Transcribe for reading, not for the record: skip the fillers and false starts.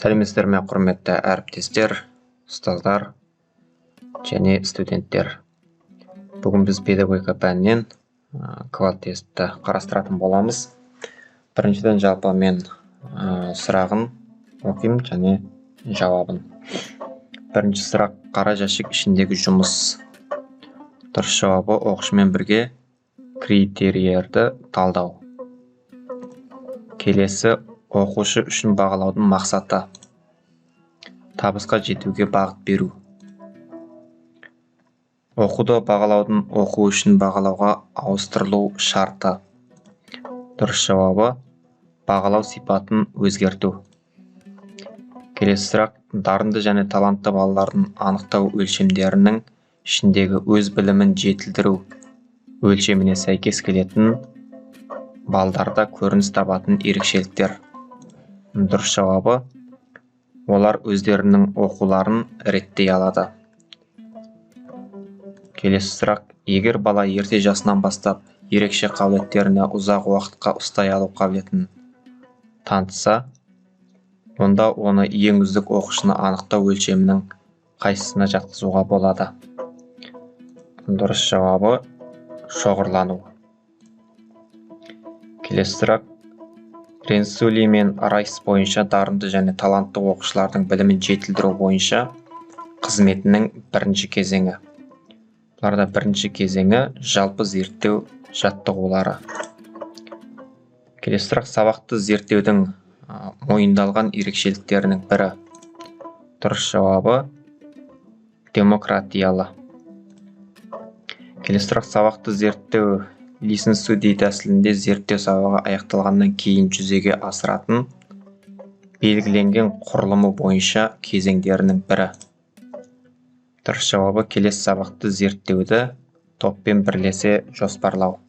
Сәлеметсіздер ме, құрметті әріптестер, ұстаздар және студенттер. Бүгін біз педагогика пәнінен квалт тестті қарастыратын боламыз. Біріншіден жалпы мен сұрағын оқимын және жауабын. Бірінші сұрақ: қара жәшік ішіндегі жұмыс. Дұрыс жауабы: оқушымен бірге критерийлерді талдау. Келесі: оқушы үшін бағалаудың мақсаты. Табысқа жетуге бағыт беру. Оқуды бағалаудың оқу үшін бағалауға ауыстырылу шарты. Дұрыс жауабы: бағалау сипатын өзгерту. Келесі сұрақ: дарынды және талантты балалардың анықтау өлшемдерінің ішіндегі өз білімін жетілдіру өлшеміне сәйкес келетін балдарда көрініс табатын ерекшеліктер. Дұрыс жауабы: олар өздерінің оқуларын реттей алады. Келесі сұрақ: егер бала ерте жасынан бастап ерекше қабілеттеріне ұзақ уақытқа ұстай алу қабілетін танытса, онда оны ең үздік оқушыны анықтау өлшемінің қайсысына жатқызуға болады? Дұрыс жауабы: шоғырлану. Келесі сұрақ: Ренсули мен Райс бойынша дарынды және талантты оқушылардың білімін жетілдіру бойынша қызметінің бірінші кезеңі. Бұларда бірінші кезеңі жалпы зерттеу жаттығулары. Келесі сұрақ: сабақты зерттеудің мойындалған ерекшеліктерінің бірі. Дұрыс жауабы: демократиялы. Келесі сұрақ: сабақты зерттеу лисенсуди тәсілінде зерттеу сабағы аяқталғаннан кейін жүзеге асыратын белгіленген құрылымы бойынша кезеңдерінің бірі. Дұрыс жауабы: келесі сабақты зерттеуді топпен бірлесе жоспарлау.